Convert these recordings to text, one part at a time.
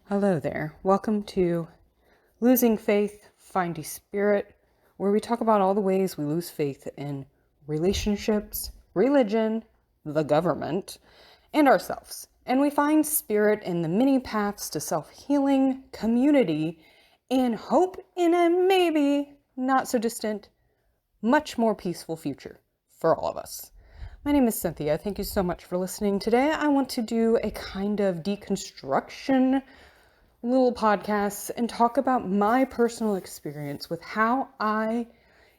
Hello there. Welcome to Losing Faith, Finding Spirit, where we talk about all the ways we lose faith in relationships, religion, the government, and ourselves. And we find spirit in the many paths to self-healing, community, and hope in a maybe not so distant, much more peaceful future for all of us. My name is Cynthia. Thank you so much for listening. Today I want to do a kind of deconstruction little podcasts and talk about my personal experience with how I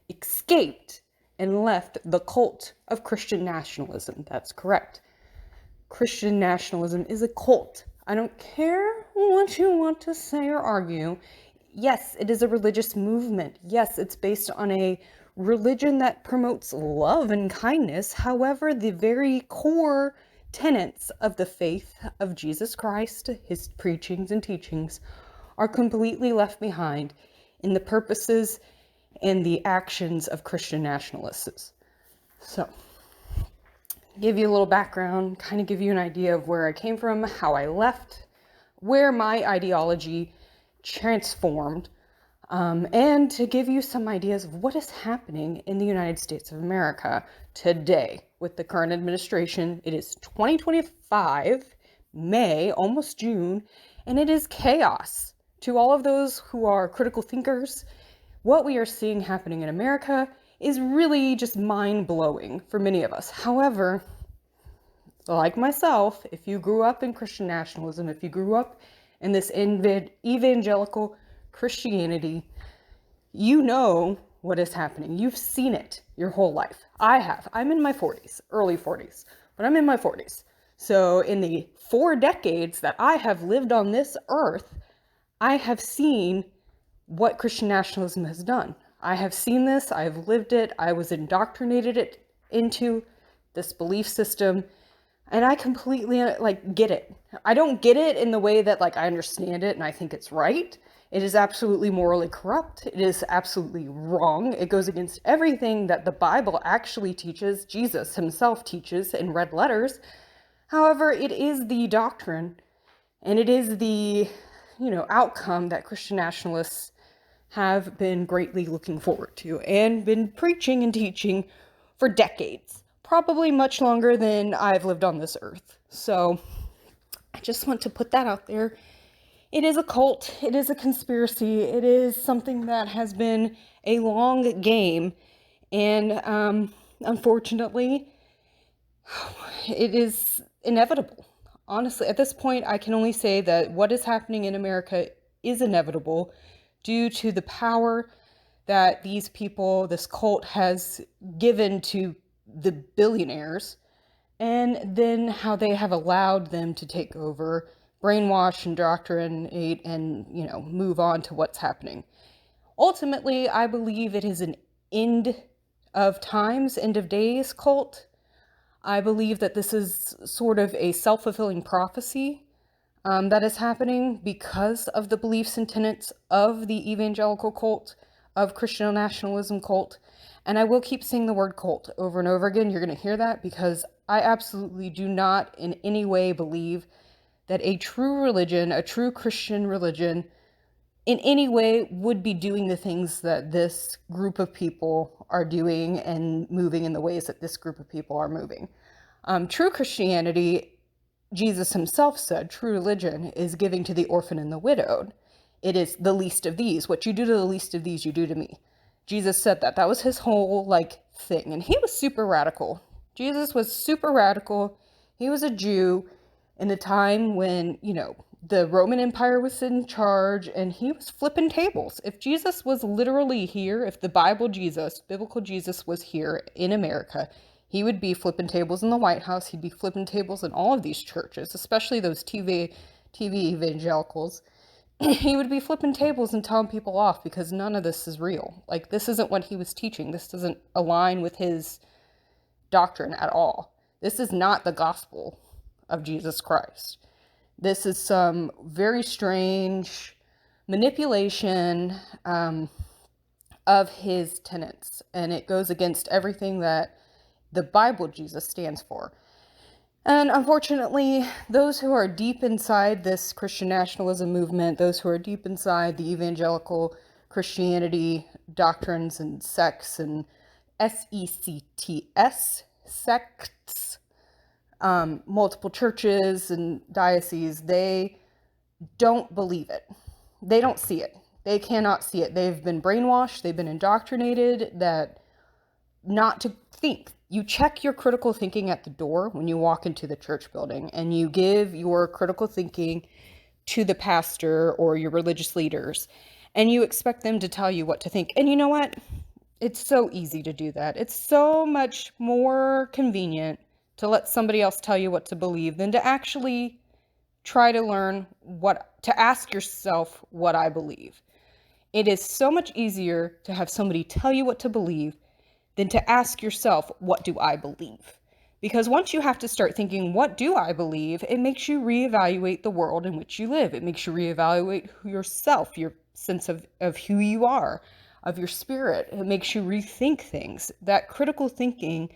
escaped and left the cult of Christian nationalism. That's correct. Christian nationalism is a cult. I don't care what you want to say or argue. Yes, it is a religious movement. Yes, it's based on a religion that promotes love and kindness. However, the very core tenets of the faith of Jesus Christ, his preachings and teachings, are completely left behind in the purposes and the actions of Christian nationalists. So, give you a little background, kind of give you an idea of where I came from, how I left, where my ideology transformed, and to give you some ideas of what is happening in the United States of America today with the current administration. It is 2025, May, almost June, and it is chaos. To all of those who are critical thinkers, what we are seeing happening in America is really just mind-blowing for many of us. However, like myself, if you grew up in Christian nationalism, if you grew up in this evangelical Christianity, you know what is happening. You've seen it your whole life. I have. I'm in my 40s, early 40s, but I'm in my 40s. So in the 4 decades that I have lived on this earth, I have seen what Christian nationalism has done. I have seen this. I have lived it. I was indoctrinated into this belief system. And I completely get it. I don't get it in the way that I understand it and I think it's right. It is absolutely morally corrupt. It is absolutely wrong. It goes against everything that the Bible actually teaches, Jesus himself teaches in red letters. However, it is the doctrine and it is the, outcome that Christian nationalists have been greatly looking forward to and been preaching and teaching for decades. Probably much longer than I've lived on this earth. So I just want to put that out there. It is a cult. It is a conspiracy. It is something that has been a long game. And unfortunately, it is inevitable. Honestly, at this point, I can only say that what is happening in America is inevitable due to the power that these people, this cult, has given to the billionaires, and then how they have allowed them to take over, brainwash, indoctrinate, and, move on to what's happening. Ultimately, I believe it is an end of times, end of days cult. I believe that this is sort of a self-fulfilling prophecy that is happening because of the beliefs and tenets of the evangelical cult, of Christian nationalism cult. And I will keep saying the word cult over and over again. You're going to hear that because I absolutely do not in any way believe that a true religion, a true Christian religion, in any way would be doing the things that this group of people are doing and moving in the ways that this group of people are moving. True Christianity, Jesus himself said, true religion is giving to the orphan and the widowed. It is the least of these. What you do to the least of these, you do to me. Jesus said that. That was his whole thing. And he was super radical. Jesus was super radical. He was a Jew in a time when, the Roman Empire was in charge and he was flipping tables. If Jesus was literally here, if the biblical Jesus was here in America, he would be flipping tables in the White House. He'd be flipping tables in all of these churches, especially those TV evangelicals. He would be flipping tables and telling people off because none of this is real. This isn't what he was teaching. This doesn't align with his doctrine at all. This is not the gospel of Jesus Christ. This is some very strange manipulation of his tenets, and it goes against everything that the Bible Jesus stands for. And unfortunately, those who are deep inside this Christian nationalism movement, those who are deep inside the evangelical Christianity doctrines and sects and sects, sects, multiple churches and dioceses, they don't believe it. They don't see it. They cannot see it. They've been brainwashed. They've been indoctrinated that not to think. You check your critical thinking at the door when you walk into the church building, and you give your critical thinking to the pastor or your religious leaders, and you expect them to tell you what to think. And you know what? It's so easy to do that. It's so much more convenient to let somebody else tell you what to believe than to actually try to learn to ask yourself what I believe. It is so much easier to have somebody tell you what to believe than to ask yourself, what do I believe? Because once you have to start thinking, what do I believe? It makes you reevaluate the world in which you live. It makes you reevaluate yourself, your sense of who you are, of your spirit. It makes you rethink things. That critical thinking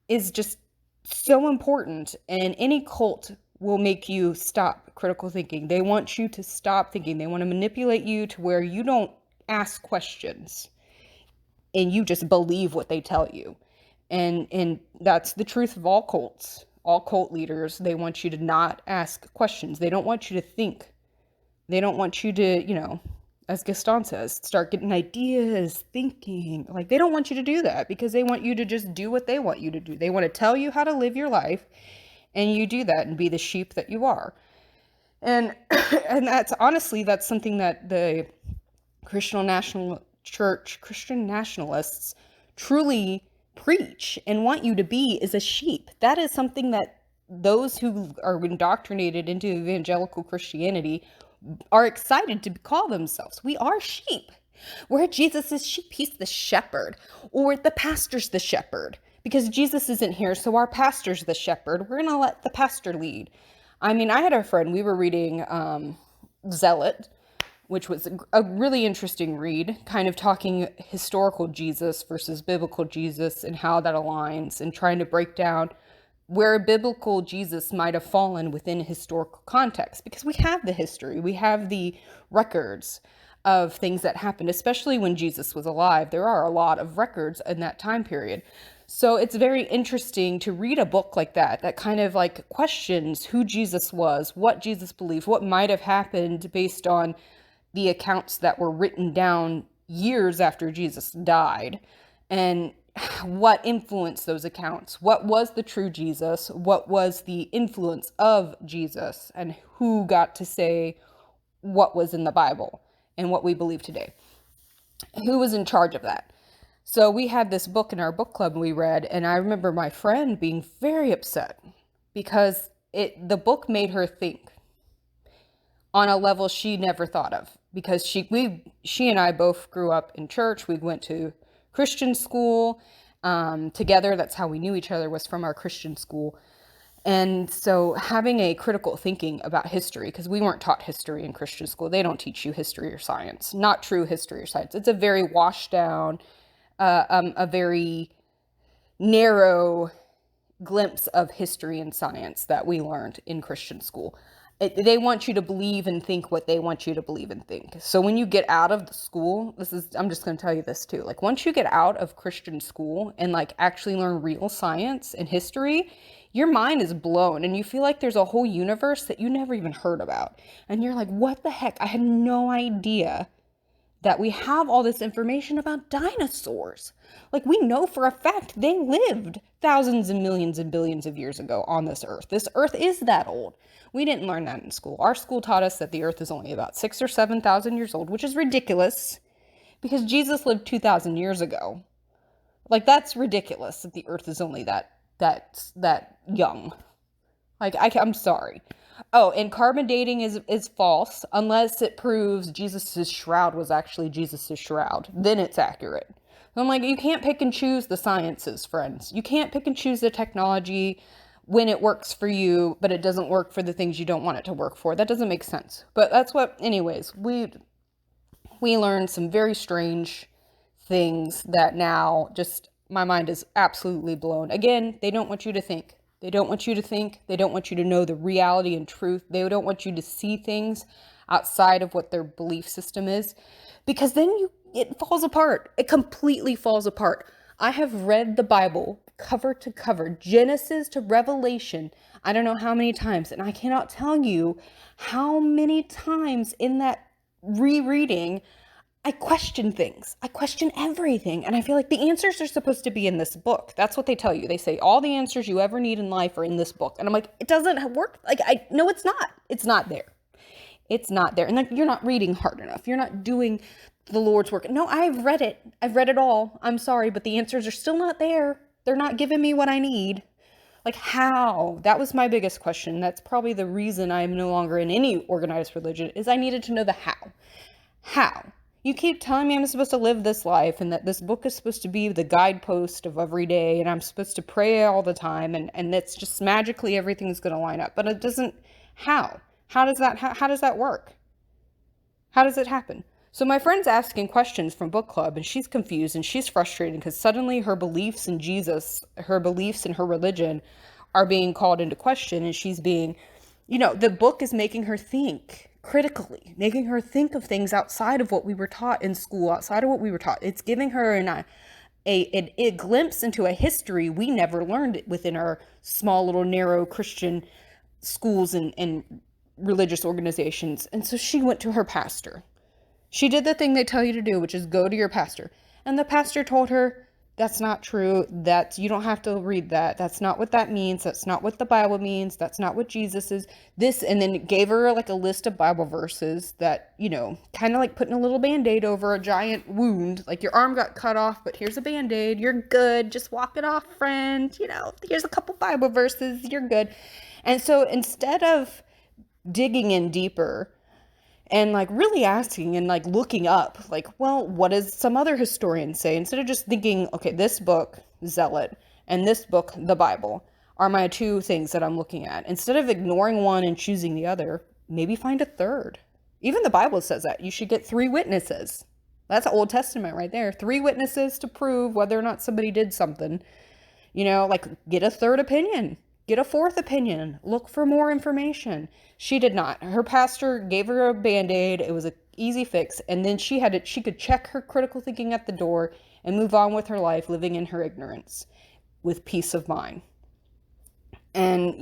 is just so important. And any cult will make you stop critical thinking. They want you to stop thinking. They want to manipulate you to where you don't ask questions and you just believe what they tell you. And that's the truth of all cults. All cult leaders, they want you to not ask questions. They don't want you to think. They don't want you to, as Gaston says, start getting ideas, thinking. Like, they don't want you to do that because they want you to just do what they want you to do. They want to tell you how to live your life, and you do that and be the sheep that you are. And and that's something that the Christian Nationalists truly preach and want you to be, is a sheep. That is something that those who are indoctrinated into evangelical Christianity are excited to call themselves. We are sheep. We're Jesus' sheep. He's the shepherd, or the pastor's the shepherd, because Jesus isn't here, so our pastor's the shepherd. We're going to let the pastor lead. I mean, I had a friend, we were reading Zealot, which was a really interesting read, kind of talking historical Jesus versus biblical Jesus and how that aligns, and trying to break down where a biblical Jesus might have fallen within historical context, because we have the history, we have the records of things that happened, especially when Jesus was alive. There are a lot of records in that time period. So it's very interesting to read a book like that kind of like questions who Jesus was, what Jesus believed, what might have happened based on the accounts that were written down years after Jesus died, and what influenced those accounts. What was the true Jesus? What was the influence of Jesus? And who got to say what was in the Bible and what we believe today? Who was in charge of that? So we had this book in our book club we read, and I remember my friend being very upset because the book made her think on a level she never thought of, because she and I both grew up in church. We went to Christian school together. That's how we knew each other, was from our Christian school. And so having a critical thinking about history, because we weren't taught history in Christian school. They don't teach you history or science, not true history or science. It's a very washed down, a very narrow glimpse of history and science that we learned in Christian school. They want you to believe and think what they want you to believe and think. So when you get out of the school, I'm just going to tell you this too. Like, once you get out of Christian school and like actually learn real science and history, your mind is blown and you feel like there's a whole universe that you never even heard about. And you're like, what the heck? I had no idea that we have all this information about dinosaurs. Like, we know for a fact they lived thousands and millions and billions of years ago on this earth. This earth is that old. We didn't learn that in school. Our school taught us that the earth is only about 6,000 or 7,000 years old, which is ridiculous because Jesus lived 2,000 years ago. Like, that's ridiculous that the earth is only that young. Like, I'm sorry. Oh, and carbon dating is false unless it proves Jesus's shroud was actually Jesus's shroud. Then it's accurate. I'm like, you can't pick and choose the sciences, friends. You can't pick and choose the technology when it works for you, but it doesn't work for the things you don't want it to work for. That doesn't make sense. But that's what, anyways, we learned some very strange things that now just, my mind is absolutely blown. Again, they don't want you to think. They don't want you to think. They don't want you to know the reality and truth. They don't want you to see things outside of what their belief system is, because then it falls apart. It completely falls apart. I have read the Bible cover to cover, Genesis to Revelation, I don't know how many times, and I cannot tell you how many times in that rereading I question things. I question everything. And I feel like the answers are supposed to be in this book. That's what they tell you. They say all the answers you ever need in life are in this book. And I'm like, it doesn't work. Like, no, it's not. It's not there. It's not there. And like, you're not reading hard enough. You're not doing the Lord's work. No, I've read it. I've read it all. I'm sorry, but the answers are still not there. They're not giving me what I need. Like, how? That was my biggest question. That's probably the reason I'm no longer in any organized religion, is I needed to know the how. How? You keep telling me I'm supposed to live this life and that this book is supposed to be the guidepost of every day and I'm supposed to pray all the time and that's just magically everything's going to line up. But it doesn't. How? How does that work? How does it happen? So my friend's asking questions from book club and she's confused and she's frustrated because suddenly her beliefs in Jesus, her beliefs in her religion are being called into question, and she's being, the book is making her think critically, making her think of things outside of what we were taught in school, outside of what we were taught. It's giving her a glimpse into a history we never learned within our small little narrow Christian schools and religious organizations. And so she went to her pastor. She did the thing they tell you to do, which is go to your pastor. And the pastor told her, that's not true. That you don't have to read that. That's not what that means. That's not what the Bible means. That's not what Jesus is. This, and then gave her like a list of Bible verses that, kind of like putting a little Band-Aid over a giant wound. Like your arm got cut off, but here's a Band-Aid. You're good. Just walk it off, friend. Here's a couple Bible verses. You're good. And so instead of digging in deeper and like really asking and like looking up, like, well, what does some other historians say? Instead of just thinking, okay, this book, Zealot, and this book, the Bible, are my two things that I'm looking at. Instead of ignoring one and choosing the other, maybe find a third. Even the Bible says that you should get 3 witnesses. That's Old Testament right there. 3 witnesses to prove whether or not somebody did something. Like get a third opinion. Get a 4th opinion. Look for more information. She did not. Her pastor gave her a Band-Aid. It was an easy fix. And then she could check her critical thinking at the door and move on with her life, living in her ignorance with peace of mind. And,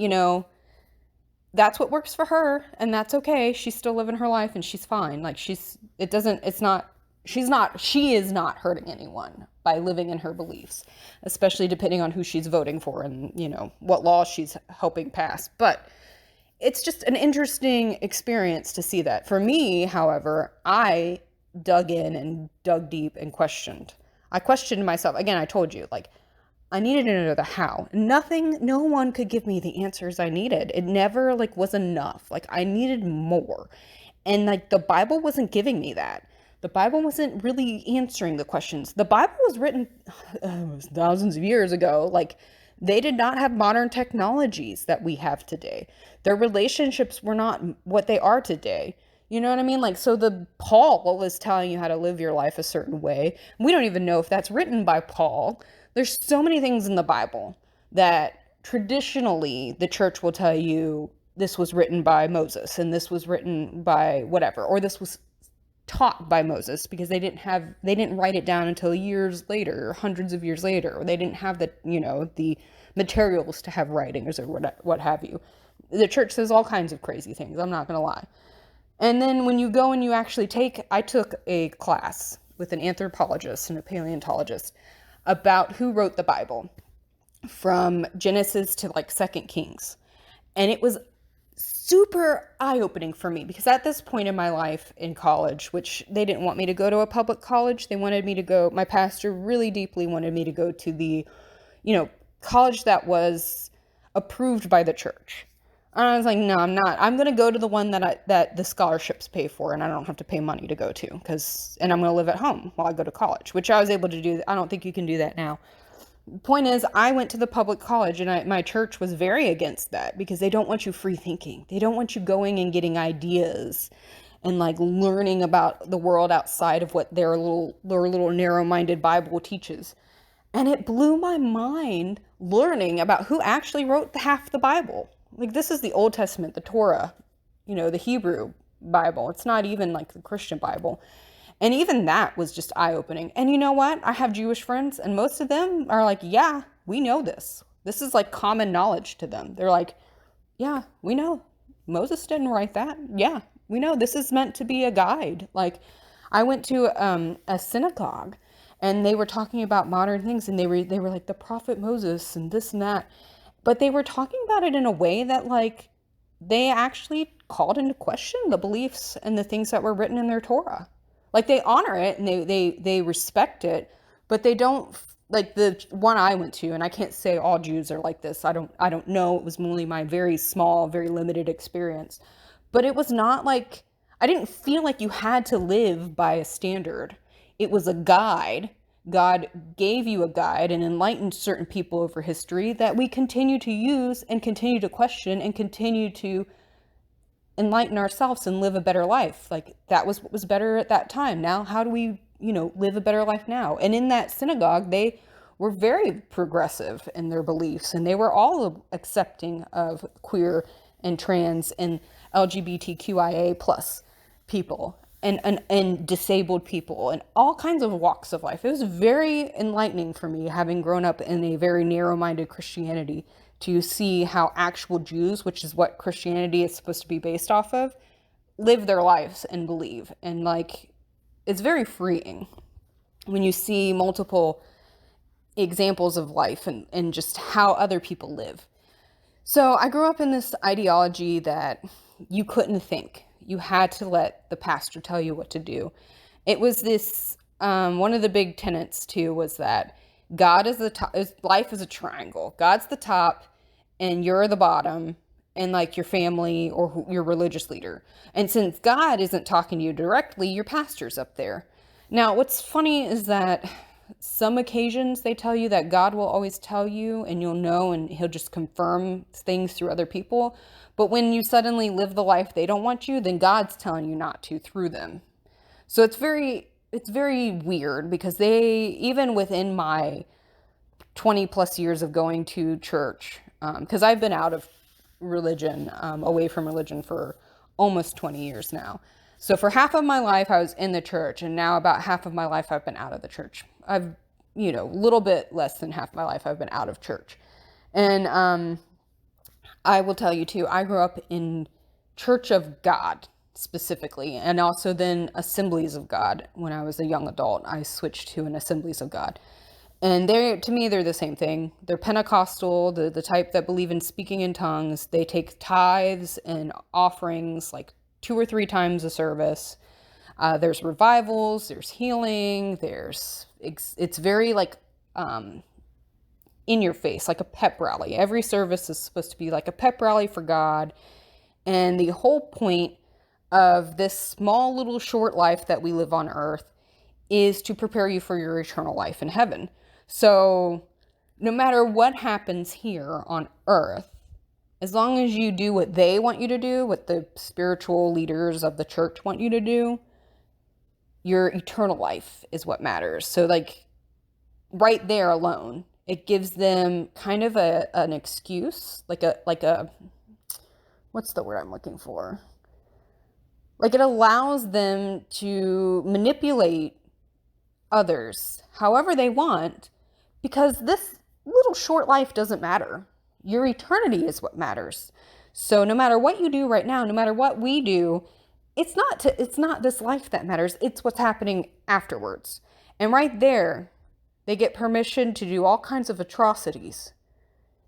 that's what works for her. And that's okay. She's still living her life and she's fine. Like she is not hurting anyone by living in her beliefs, especially depending on who she's voting for and, what laws she's helping pass. But it's just an interesting experience to see that. For me, however, I dug in and dug deep and questioned. I questioned myself. Again, I told you, like, I needed to know the how. No one could give me the answers I needed. It never, was enough. Like, I needed more. And, the Bible wasn't giving me that. The Bible wasn't really answering the questions. The Bible was written thousands of years ago. They did not have modern technologies that we have today. Their relationships were not what they are today. You know what I mean? So the Paul is telling you how to live your life a certain way. We don't even know if that's written by Paul. There's so many things in the Bible that traditionally the church will tell you this was written by Moses and this was written by whatever, or this was taught by Moses, because they didn't write it down until years later, or hundreds of years later, or they didn't have the materials to have writings or what have you. The church says all kinds of crazy things, I'm not going to lie. And then when you go and you actually I took a class with an anthropologist and a paleontologist about who wrote the Bible from Genesis to 2 Kings. And it was super eye-opening for me, because at this point in my life in college, which they didn't want me to go to a public college, my pastor really deeply wanted me to go to the, college that was approved by the church. And I was like, no, I'm not. I'm going to go to the one that the scholarships pay for and I don't have to pay money to go to, and I'm going to live at home while I go to college, which I was able to do. I don't think you can do that now. Point is, I went to the public college and my church was very against that, because they don't want you free thinking. They don't want you going and getting ideas and learning about the world outside of what their little narrow-minded Bible teaches. And it blew my mind learning about who actually wrote half the Bible. Like, this is the Old Testament, the Torah, the Hebrew Bible. It's not even like the Christian Bible. And even that was just eye-opening. And you know what? I have Jewish friends, and most of them are like, yeah, we know this. This is like common knowledge to them. They're like, yeah, we know. Moses didn't write that. Yeah, we know. This is meant to be a guide. Like, I went to a synagogue, and they were talking about modern things, and they were like the prophet Moses and this and that. But they were talking about it in a way that, like, they actually called into question the beliefs and the things that were written in their Torah. Like, they honor it and they respect it, but they don't, like the one I went to, and I can't say all Jews are like this. I don't know. It was only my very small, very limited experience. But it was not like, I didn't feel like you had to live by a standard. It was a guide. God gave you a guide and enlightened certain people over history that we continue to use and continue to question and continue to enlighten ourselves and live a better life. Like, that was what was better at that time. Now, how do we, live a better life now? And in that synagogue, they were very progressive in their beliefs, and they were all accepting of queer and trans and LGBTQIA plus people and disabled people and all kinds of walks of life. It was very enlightening for me, having grown up in a very narrow-minded Christianity, to see how actual Jews, which is what Christianity is supposed to be based off of, live their lives and believe. And like, it's very freeing when you see multiple examples of life and just how other people live. So I grew up in this ideology that you couldn't think. You had to let the pastor tell you what to do. It was this, one of the big tenets too was that God is the top, life is a triangle. God's the top and you're the bottom, and like your family or your religious leader. And since God isn't talking to you directly, your pastor's up there. Now, what's funny is that some occasions they tell you that God will always tell you and you'll know, and he'll just confirm things through other people. But when you suddenly live the life they don't want you, then God's telling you not to through them. So it's very weird, because they, even within my 20 plus years of going to church, because I've been out of religion, away from religion for almost 20 years now. So for half of my life, I was in the church, and now about half of my life, I've been out of the church. I've, a little bit less than half my life, I've been out of church. And I will tell you too, I grew up in Church of God specifically, and also then Assemblies of God. When I was a young adult, I switched to an Assemblies of God. And to me, they're the same thing. They're Pentecostal, the type that believe in speaking in tongues. They take tithes and offerings like 2 or 3 times a service. There's revivals, there's healing, it's very like in your face, like a pep rally. Every service is supposed to be like a pep rally for God. And the whole point of this small little short life that we live on earth is to prepare you for your eternal life in heaven. So no matter what happens here on earth, as long as you do what they want you to do, what the spiritual leaders of the church want you to do, your eternal life is what matters. So like, right there alone, it gives them kind of an excuse, like a what's the word I'm looking for? Like, it allows them to manipulate others however they want, because this little short life doesn't matter. Your eternity is what matters. So no matter what you do right now, no matter what we do, it's not this life that matters. It's what's happening afterwards. And right there, they get permission to do all kinds of atrocities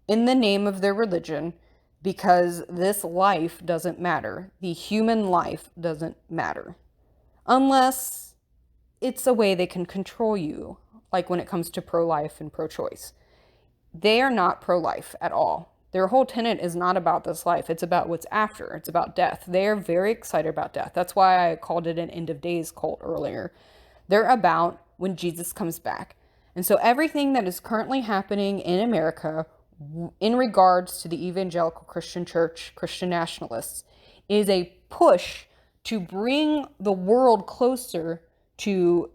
in the name of their religion, because this life doesn't matter. The human life doesn't matter. Unless it's a way they can control you, like when it comes to pro-life and pro-choice. They are not pro-life at all. Their whole tenet is not about this life. It's about what's after. It's about death. They are very excited about death. That's why I called it an end of days cult earlier. They're about when Jesus comes back. And so everything that is currently happening in America in regards to the Evangelical Christian Church, Christian Nationalists, is a push to bring the world closer to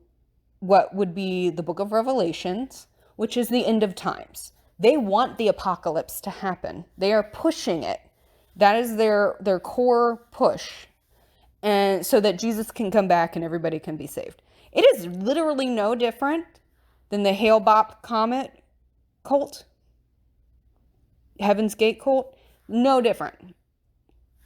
what would be the book of Revelations, which is the end of times. They want the apocalypse to happen. They are pushing it. That is their core push. And so that Jesus can come back and everybody can be saved. It is literally no different than the Hale-Bopp comet cult, Heaven's Gate cult. No different.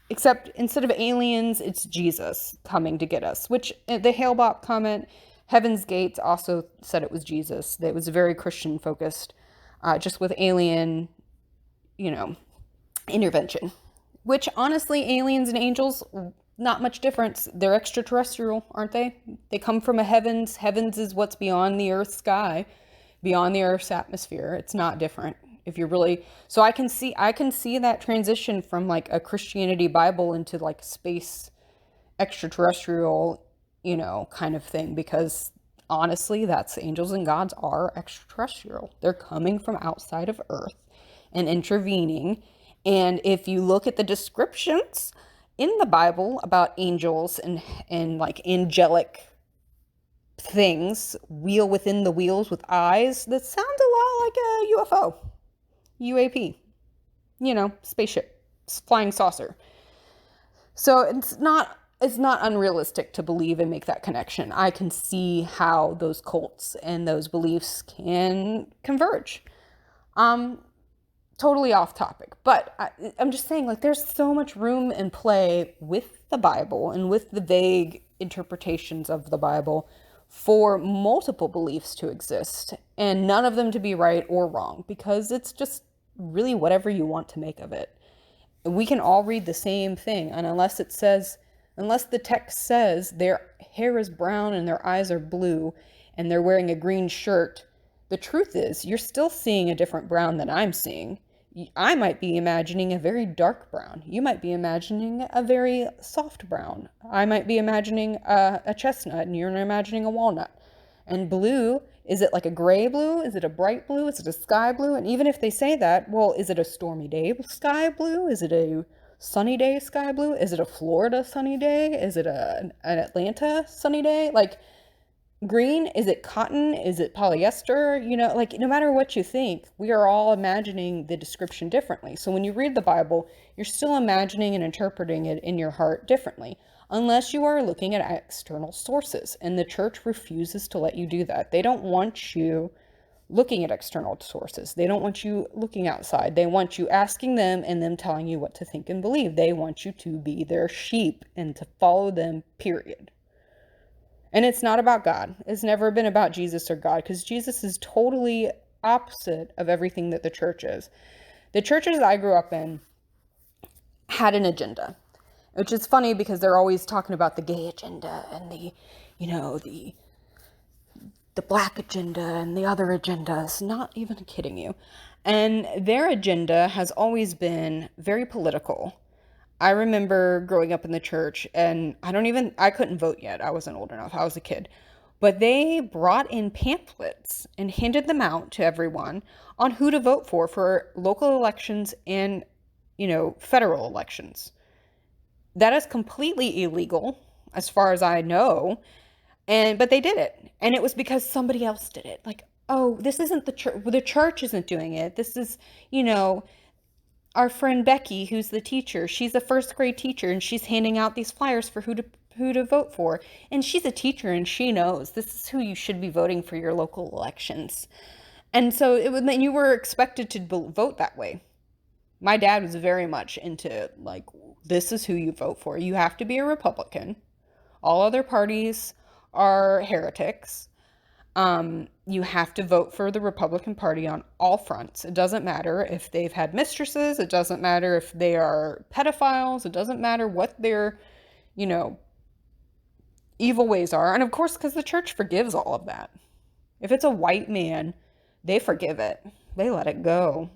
Except instead of aliens, it's Jesus coming to get us, which the Hale-Bopp comet, Heaven's Gates also said it was Jesus. That was very Christian focused, just with alien, intervention. Which honestly, aliens and angels, not much difference. They're extraterrestrial, aren't they? They come from a heavens. Heavens is what's beyond the earth's sky, beyond the earth's atmosphere. It's not different. If you're really, so I can see that transition from like a Christianity Bible into like space extraterrestrial, kind of thing, because honestly, that's angels and gods are extraterrestrial. They're coming from outside of Earth and intervening. And if you look at the descriptions in the Bible about angels and like angelic things, wheel within the wheels with eyes, that sounds a lot like a UFO. UAP, spaceship, flying saucer. So it's not unrealistic to believe and make that connection. I can see how those cults and those beliefs can converge. Totally off topic, but I'm just saying, like, there's so much room and play with the Bible and with the vague interpretations of the Bible for multiple beliefs to exist, and none of them to be right or wrong, because it's just really whatever you want to make of it. We can all read the same thing, and unless the text says their hair is brown and their eyes are blue and they're wearing a green shirt, the truth is you're still seeing a different brown than I'm seeing. I might be imagining a very dark brown. You might be imagining a very soft brown. I might be imagining a chestnut, and you're imagining a walnut. And blue, is it like a gray blue? Is it a bright blue? Is it a sky blue? And even if they say that, well, is it a stormy day sky blue? Is it a sunny day sky blue? Is it a Florida sunny day? Is it an Atlanta sunny day? Like, green, is it cotton? Is it polyester? No matter what you think, we are all imagining the description differently. So when you read the Bible, you're still imagining and interpreting it in your heart differently, unless you are looking at external sources. And the church refuses to let you do that. They don't want you looking at external sources. They don't want you looking outside. They want you asking them and them telling you what to think and believe. They want you to be their sheep and to follow them, period. And it's not about God. It's never been about Jesus or God, because Jesus is totally opposite of everything that the church is. The churches I grew up in had an agenda, which is funny because they're always talking about the gay agenda and the black agenda and the other agendas. Not even kidding you. And their agenda has always been very political. I remember growing up in the church, and I couldn't vote yet. I wasn't old enough. I was a kid. But they brought in pamphlets and handed them out to everyone on who to vote for local elections and, federal elections. That is completely illegal, as far as I know. But they did it. And it was because somebody else did it. Like, oh, this isn't the church. The church isn't doing it. This is, our friend Becky, who's the teacher. She's a first grade teacher, and she's handing out these flyers for who to vote for. And she's a teacher, and she knows this is who you should be voting for your local elections. And so you were expected to vote that way. My dad was very much into, like, this is who you vote for. You have to be a Republican. All other parties are heretics. You have to vote for the Republican Party on all fronts. It doesn't matter if they've had mistresses. It doesn't matter if they are pedophiles. It doesn't matter what their, evil ways are. And of course, because the church forgives all of that. If it's a white man, they forgive it. They let it go.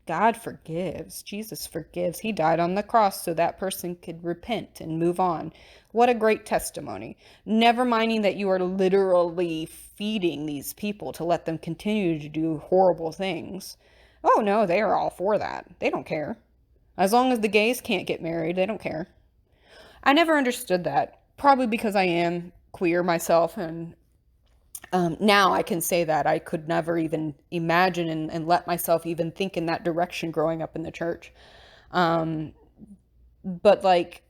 God forgives. Jesus forgives. He died on the cross so that person could repent and move on. What a great testimony. Never minding that you are literally feeding these people to let them continue to do horrible things. Oh no, they are all for that. They don't care. As long as the gays can't get married, they don't care. I never understood that. Probably because I am queer myself, and Now I can say that. I could never even imagine and let myself even think in that direction growing up in the church. But like,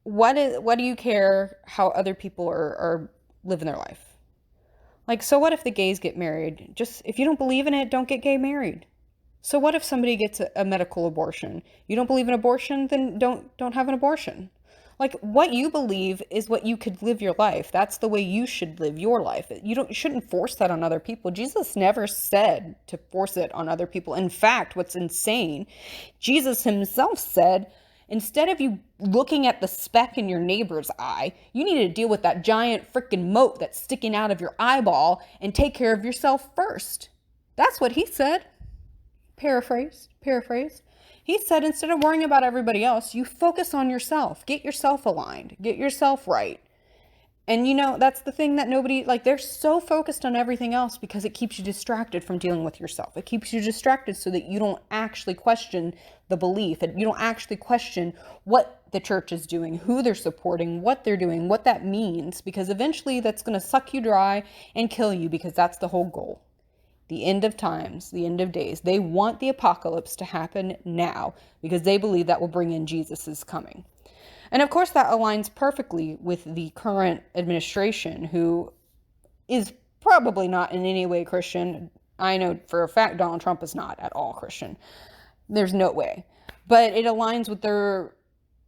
what do you care how other people are living their life? Like, so what if the gays get married? Just, if you don't believe in it, don't get gay married. So what if somebody gets a medical abortion? You don't believe in abortion, then don't have an abortion. Like, what you believe is what you could live your life. That's the way you should live your life. You shouldn't force that on other people. Jesus never said to force it on other people. In fact, what's insane, Jesus himself said, instead of you looking at the speck in your neighbor's eye, you need to deal with that giant freaking mote that's sticking out of your eyeball and take care of yourself first. That's what he said. Paraphrased. He said, instead of worrying about everybody else, you focus on yourself. Get yourself aligned. Get yourself right. And that's the thing that nobody, like, they're so focused on everything else because it keeps you distracted from dealing with yourself. It keeps you distracted so that you don't actually question the belief, and you don't actually question what the church is doing, who they're supporting, what they're doing, what that means, because eventually that's going to suck you dry and kill you, because that's the whole goal. The end of times, the end of days. They want the apocalypse to happen now because they believe that will bring in Jesus's coming. And of course, that aligns perfectly with the current administration, who is probably not in any way Christian. I know for a fact Donald Trump is not at all Christian. There's no way. But it aligns with their,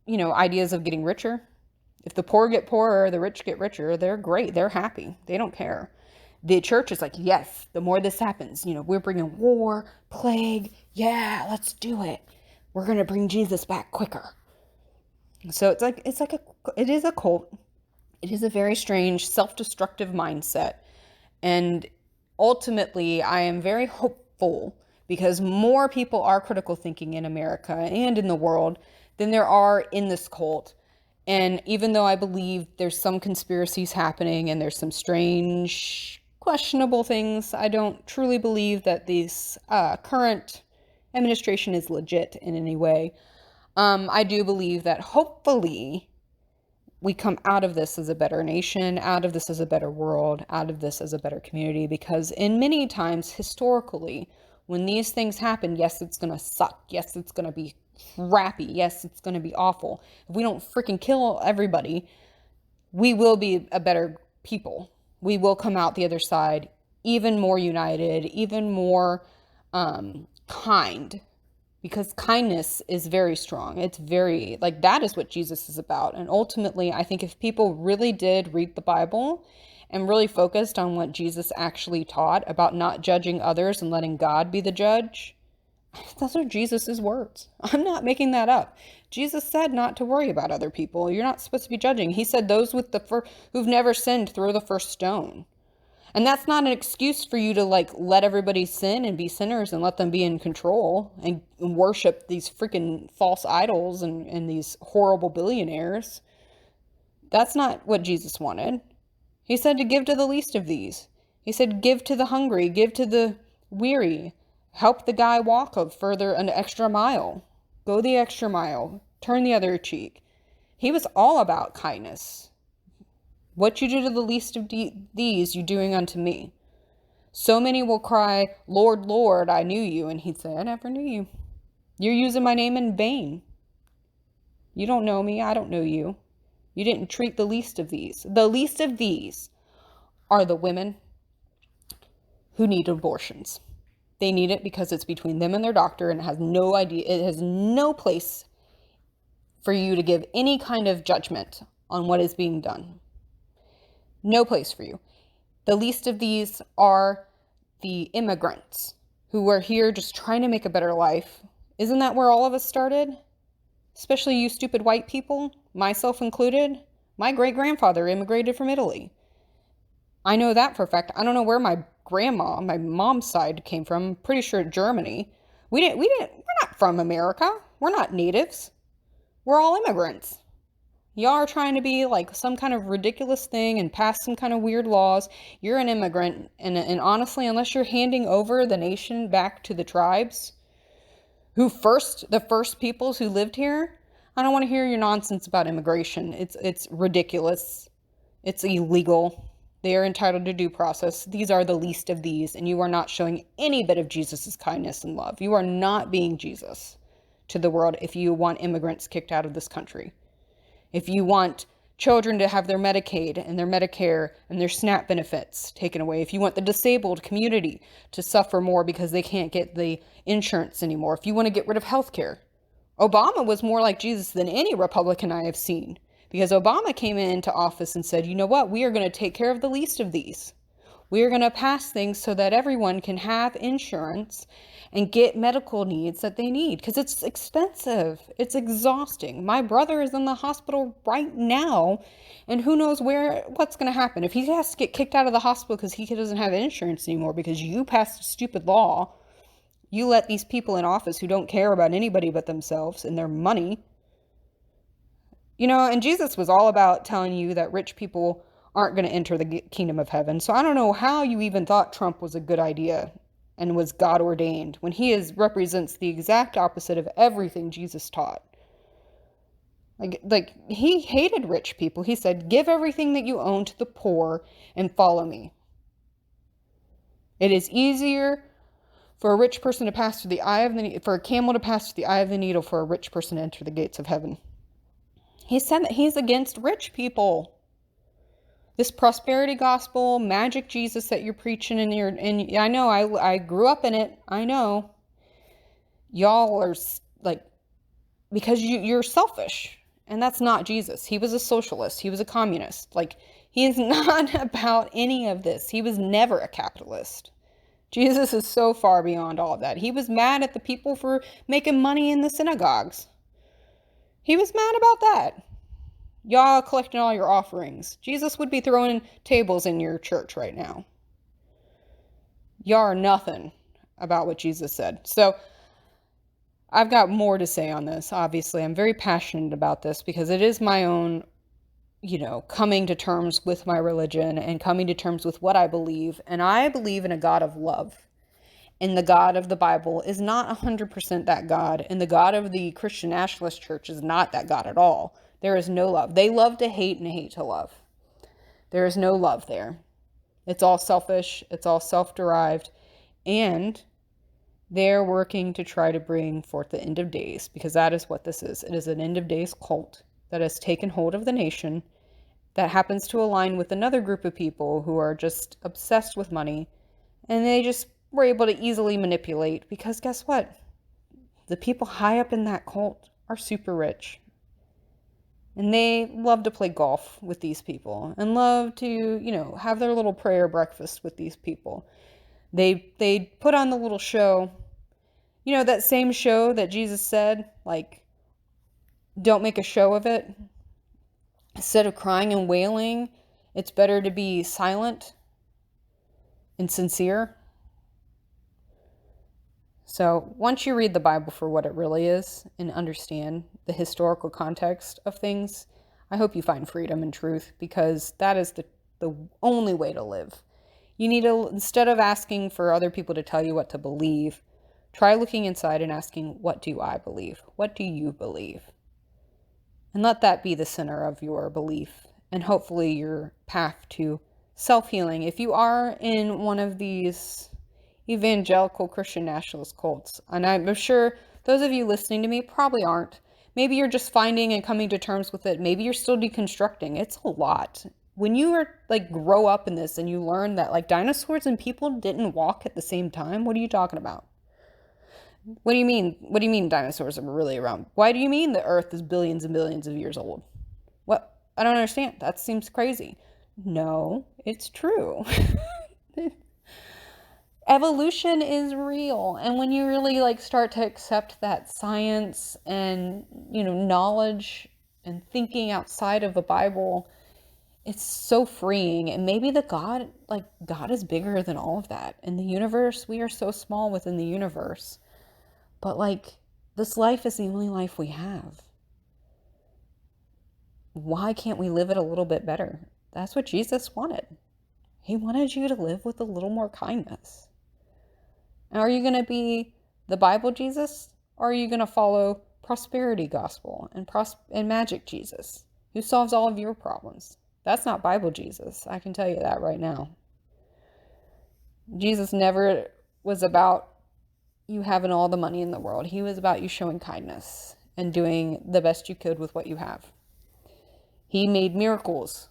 ideas of getting richer. If the poor get poorer, the rich get richer, they're great. They're happy. They don't care. The church is like, yes, the more this happens, we're bringing war, plague. Yeah, let's do it. We're going to bring Jesus back quicker. So it is a cult. It is a very strange, self-destructive mindset. And ultimately, I am very hopeful because more people are critical thinking in America and in the world than there are in this cult. And even though I believe there's some conspiracies happening and there's some strange, questionable things, I don't truly believe that this current administration is legit in any way. I do believe that hopefully we come out of this as a better nation, out of this as a better world, out of this as a better community, because in many times historically, when these things happen, yes, it's going to suck. Yes, it's going to be crappy. Yes, it's going to be awful. If we don't freaking kill everybody, we will be a better people. We will come out the other side even more united, even more kind, because kindness is very strong. It's very, like, that is what Jesus is about. And ultimately, I think if people really did read the Bible and really focused on what Jesus actually taught about not judging others and letting God be the judge, those are Jesus's words. I'm not making that up. Jesus said not to worry about other people. You're not supposed to be judging. He said those with who've never sinned, throw the first stone. And that's not an excuse for you to let everybody sin and be sinners and let them be in control and worship these freaking false idols and these horrible billionaires. That's not what Jesus wanted. He said to give to the least of these. He said give to the hungry, give to the weary, help the guy walk an extra mile. Go the extra mile, turn the other cheek. He was all about kindness. What you do to the least of these, you doing unto me. So many will cry, Lord, Lord, I knew you. And he'd say, I never knew you. You're using my name in vain. You don't know me. I don't know you. You didn't treat the least of these. The least of these are the women who need abortions. They need it because it's between them and their doctor, and it has no place for you to give any kind of judgment on what is being done. No place for you. The least of these are the immigrants who are here just trying to make a better life. Isn't that where all of us started? Especially you stupid white people, myself included. My great-grandfather immigrated from Italy. I know that for a fact. I don't know where my mom's side came from. I'm pretty sure Germany. We're not from America. We're not natives. We're all immigrants. Y'all are trying to be like some kind of ridiculous thing and pass some kind of weird laws. You're an immigrant. And honestly, unless you're handing over the nation back to the tribes, the first peoples who lived here, I don't want to hear your nonsense about immigration. It's ridiculous. It's illegal. They are entitled to due process. These are the least of these, and you are not showing any bit of Jesus's kindness and love. You are not being Jesus to the world if you want immigrants kicked out of this country. If you want children to have their Medicaid and their Medicare and their SNAP benefits taken away. If you want the disabled community to suffer more because they can't get the insurance anymore. If you want to get rid of healthcare. Obama was more like Jesus than any Republican I have seen. Because Obama came into office and said, you know what, we are going to take care of the least of these. We are going to pass things so that everyone can have insurance and get medical needs that they need. Because it's expensive. It's exhausting. My brother is in the hospital right now. And who knows what's going to happen. If he has to get kicked out of the hospital because he doesn't have insurance anymore because you passed a stupid law. You let these people in office who don't care about anybody but themselves and their money. You know, and Jesus was all about telling you that rich people aren't going to enter the kingdom of heaven. So I don't know how you even thought Trump was a good idea and was God ordained when he represents the exact opposite of everything Jesus taught. Like he hated rich people. He said, give everything that you own to the poor and follow me. It is easier for a rich person to pass through the eye of the needle, for a camel to pass through the eye of the needle, for a rich person to enter the gates of heaven. He said that he's against rich people. This prosperity gospel, magic Jesus that you're preaching and I know, I grew up in it. I know. Y'all are like, because you're selfish. And that's not Jesus. He was a socialist. He was a communist. Like, he is not about any of this. He was never a capitalist. Jesus is so far beyond all of that. He was mad at the people for making money in the synagogues. He was mad about that. Y'all collecting all your offerings. Jesus would be throwing tables in your church right now. Y'all are nothing about what Jesus said. So I've got more to say on this. Obviously, I'm very passionate about this because it is my own, coming to terms with my religion and coming to terms with what I believe. And I believe in a God of love. And the God of the Bible is not 100% that God. And the God of the Christian Nationalist Church is not that God at all. There is no love. They love to hate and hate to love. There is no love there. It's all selfish. It's all self-derived. And they're working to try to bring forth the end of days, because that is what this is. It is an end of days cult that has taken hold of the nation, that happens to align with another group of people who are just obsessed with money. And they just were able to easily manipulate, because guess what? The people high up in that cult are super rich. And they love to play golf with these people and love to, have their little prayer breakfast with these people. They put on the little show, that same show that Jesus said, like, don't make a show of it. Instead of crying and wailing, it's better to be silent and sincere. So once you read the Bible for what it really is and understand the historical context of things, I hope you find freedom and truth, because that is the only way to live. You need to, instead of asking for other people to tell you what to believe, try looking inside and asking, what do I believe? What do you believe? And let that be the center of your belief and hopefully your path to self-healing. If you are in one of these Evangelical Christian Nationalist cults, and I'm sure those of you listening to me probably aren't. Maybe you're just finding and coming to terms with it. Maybe you're still deconstructing. It's a lot. When you are grow up in this and you learn that dinosaurs and people didn't walk at the same time, what are you talking about? What do you mean? What do you mean dinosaurs are really around? Why do you mean the Earth is billions and billions of years old? What? I don't understand. That seems crazy. No, it's true. Evolution is real. And when you really start to accept that science and, knowledge and thinking outside of the Bible, it's so freeing. And maybe God is bigger than all of that. In the universe, we are so small within the universe. But this life is the only life we have. Why can't we live it a little bit better? That's what Jesus wanted. He wanted you to live with a little more kindness. And are you going to be the Bible Jesus, or are you going to follow prosperity gospel and magic Jesus, who solves all of your problems? That's not Bible Jesus. I can tell you that right now. Jesus never was about you having all the money in the world. He was about you showing kindness and doing the best you could with what you have. He made miracles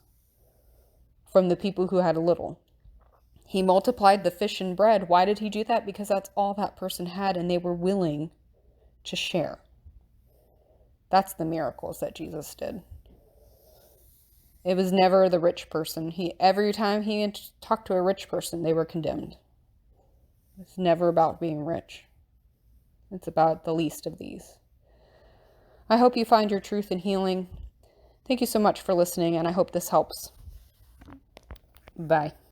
from the people who had a little. He multiplied the fish and bread. Why did he do that? Because that's all that person had, and they were willing to share. That's the miracles that Jesus did. It was never the rich person. Every time he talked to a rich person, they were condemned. It's never about being rich. It's about the least of these. I hope you find your truth in healing. Thank you so much for listening, and I hope this helps. Bye.